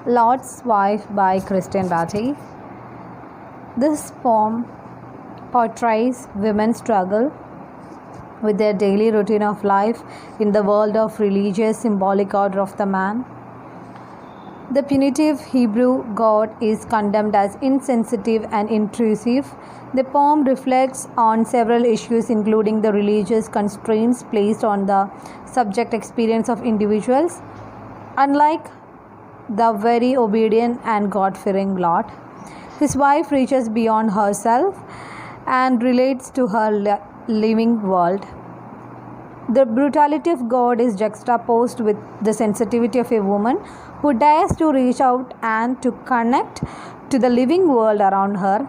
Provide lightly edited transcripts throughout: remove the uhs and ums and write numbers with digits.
Lot's Wife by Kristine Batey. This poem portrays women's struggle with their daily routine of life in the world of religious symbolic order of the man. The punitive Hebrew God is condemned as insensitive and intrusive. The poem reflects on several issues, including the religious constraints placed on the subject experience of individuals. Unlike the very obedient and God-fearing Lot, his wife reaches beyond herself and relates to her living world. The brutality of God is juxtaposed with the sensitivity of a woman who dares to reach out and to connect to the living world around her,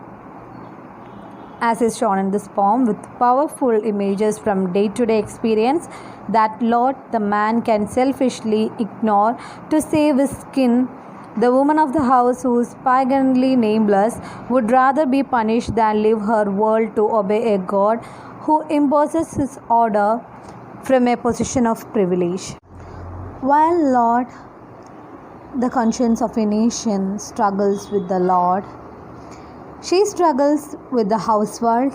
as is shown in this poem, with powerful images from day-to-day experience that Lot, the man, can selfishly ignore to save his skin. The woman of the house, who is paganly nameless, would rather be punished than leave her world to obey a God who imposes his order from a position of privilege. While Lot, the conscience of a nation, struggles with the Lord, she struggles with the housework.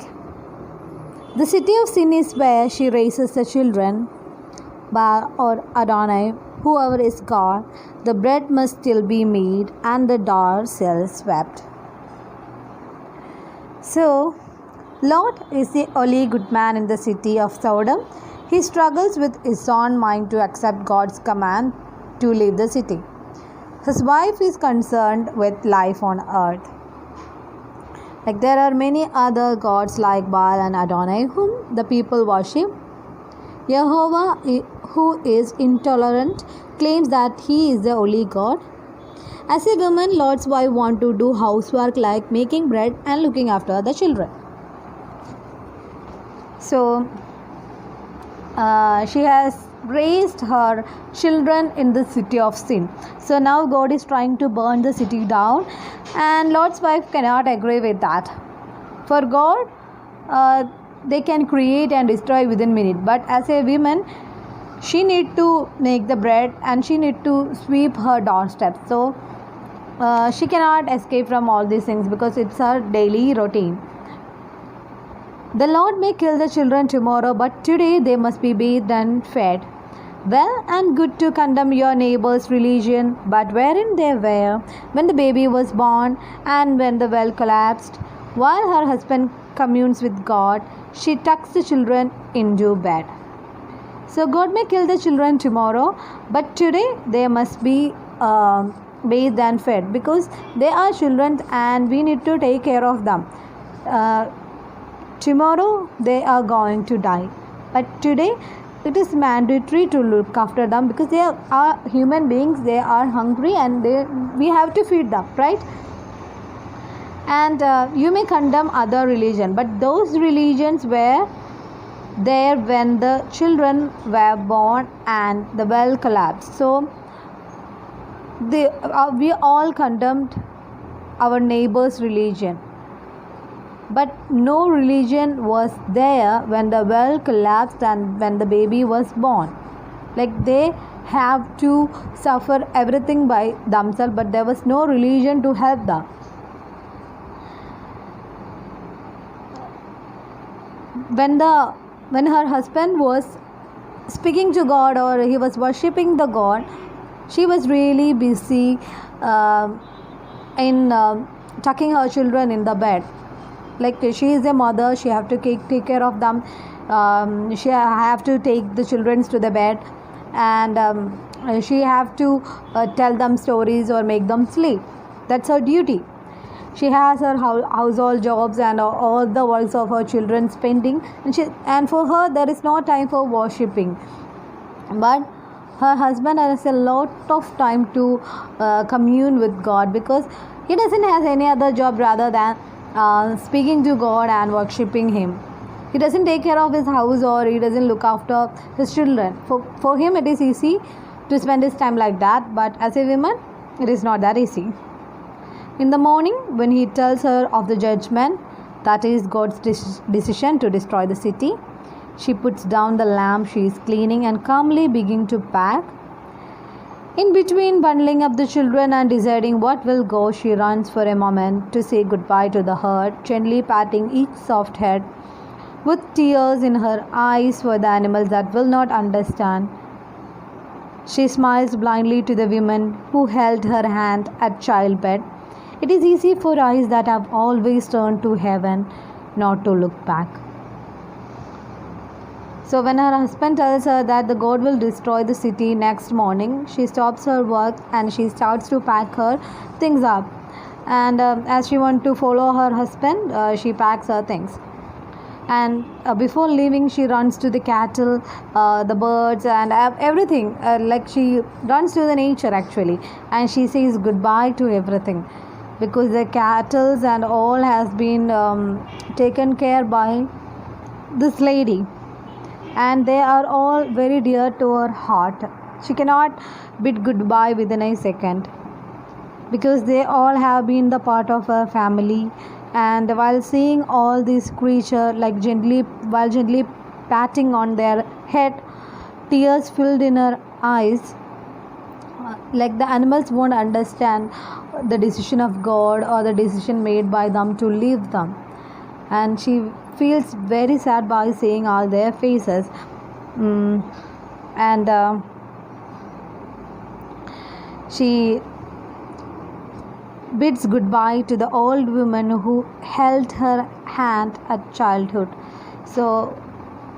The city of sin is where she raises the children. Baal or Adonai, whoever is God, the bread must still be made and the door still swept. So, Lot is the only good man in the city of Sodom. He struggles with his own mind to accept God's command to leave the city. His wife is concerned with life on earth. Like there are many other gods like Baal and Adonai whom the people worship. Jehovah, who is intolerant, claims that he is the only God. As a woman, Lot's wife wants to do housework like making bread and looking after the children. So, she has raised her children in the city of sin. So now God is trying to burn the city down, and Lot's wife cannot agree with that. For God, they can create and destroy within minutes, but as a woman, she need to make the bread and she need to sweep her doorstep. So she cannot escape from all these things because it's her daily routine. The Lord may kill the children tomorrow, but today they must be bathed and fed. Well and good to condemn your neighbor's religion, but wherein they were when the baby was born and when the well collapsed. While her husband communes with God, she tucks the children into bed. So God may kill the children tomorrow, but today they must be bathed and fed because they are children and we need to take care of them. Tomorrow they are going to die, but today it is mandatory to look after them because they are human beings. They are hungry and we have to feed them, right? And you may condemn other religion, but those religions were there when the children were born and the well collapsed. So we all condemned our neighbor's religion. But no religion was there when the well collapsed and when the baby was born. Like they have to suffer everything by themselves, but there was no religion to help them. When her husband was speaking to God or he was worshipping the God, she was really busy in tucking her children in the bed. Like she is a mother, she have to take care of them. She have to take the children to the bed, and she have to tell them stories or make them sleep. That's her duty. She has her household jobs and all the works of her children pending, and for her there is no time for worshipping. But her husband has a lot of time to commune with God because he doesn't have any other job rather than speaking to God and worshipping Him. He doesn't take care of his house or he doesn't look after his children. For him it is easy to spend his time like that, but as a woman it is not that easy. In the morning, when he tells her of the judgment, that is God's decision to destroy the city, she puts down the lamp she is cleaning and calmly begins to pack. In between bundling up the children and deciding what will go, she runs for a moment to say goodbye to the herd, gently patting each soft head, with tears in her eyes for the animals that will not understand. She smiles blindly to the women who held her hand at childbed. It is easy for eyes that have always turned to heaven not to look back. So when her husband tells her that the God will destroy the city next morning, she stops her work and she starts to pack her things up. And as she wants to follow her husband, she packs her things. And before leaving, she runs to the cattle, the birds, and everything. Like she runs to the nature actually, and she says goodbye to everything, because the cattle and all has been taken care by this lady, and they are all very dear to her heart. She cannot bid goodbye within a second, because they all have been the part of her family. And while seeing all these creatures, like gently patting on their head, tears filled in her eyes. Like the animals won't understand the decision of God or the decision made by them to leave them, and she feels very sad by seeing all their faces. And she bids goodbye to the old woman who held her hand at childhood. So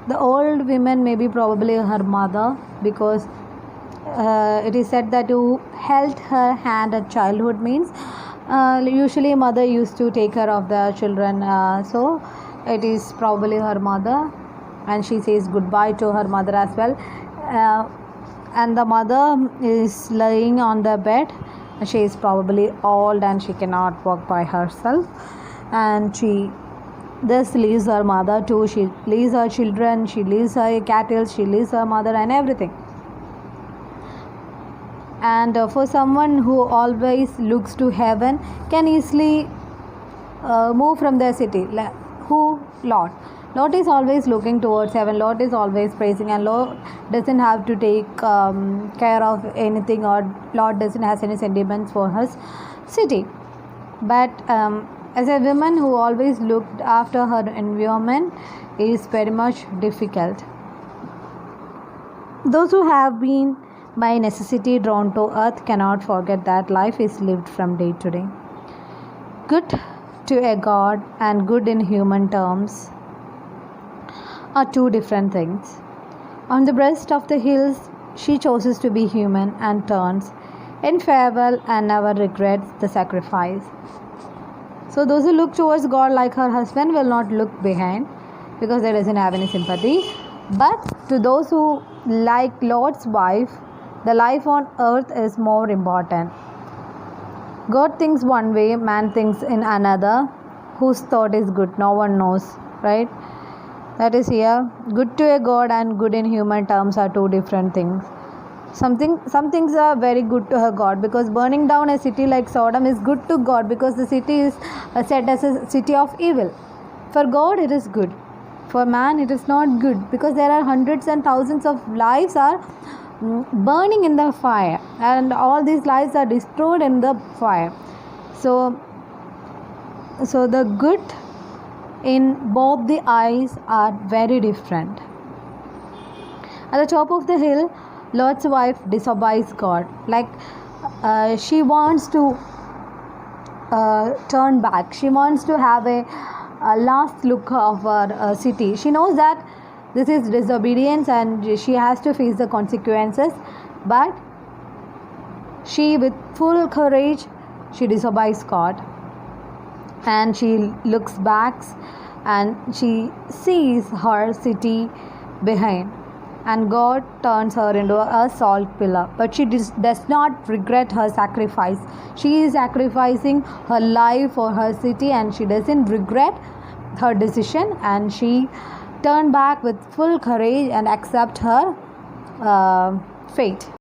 the old woman may be probably her mother, because it is said that who held her hand at childhood means usually mother used to take care of the children, so it is probably her mother, and she says goodbye to her mother as well. And the mother is lying on the bed. She is probably old and she cannot walk by herself, and she thus leaves her mother too. She leaves her children, she leaves her cattle, she leaves her mother and everything. And for someone who always looks to heaven, can easily move from their city. Who? Lord. Lord is always looking towards heaven. Lord is always praising, and Lord doesn't have to take care of anything, or Lord doesn't have any sentiments for his city. But as a woman who always looked after her environment, is very much difficult. Those who have been by necessity drawn to earth cannot forget that life is lived from day to day. Good to a God and good in human terms are two different things. On the breast of the hills, she chooses to be human and turns in farewell and never regrets the sacrifice. So those who look towards God like her husband will not look behind, because they doesn't have any sympathy. But to those who like Lord's wife, the life on earth is more important. God thinks one way, man thinks in another. Whose thought is good? No one knows, right? That is here. Good to a God and good in human terms are two different things. Some things are very good to her God, because burning down a city like Sodom is good to God, because the city is set as a city of evil. For God it is good. For man it is not good, because there are hundreds and thousands of lives are burning in the fire, and all these lives are destroyed in the fire. So the good in both the eyes are very different. At the top of the hill, Lot's wife disobeys God. She wants to turn back. She wants to have a last look of her city. She knows that this is disobedience and she has to face the consequences, but she, with full courage, she disobeys God, and she looks back and she sees her city behind, and God turns her into a salt pillar. But she does not regret her sacrifice. She is sacrificing her life for her city, and she doesn't regret her decision, and she turned back with full courage and accept her fate.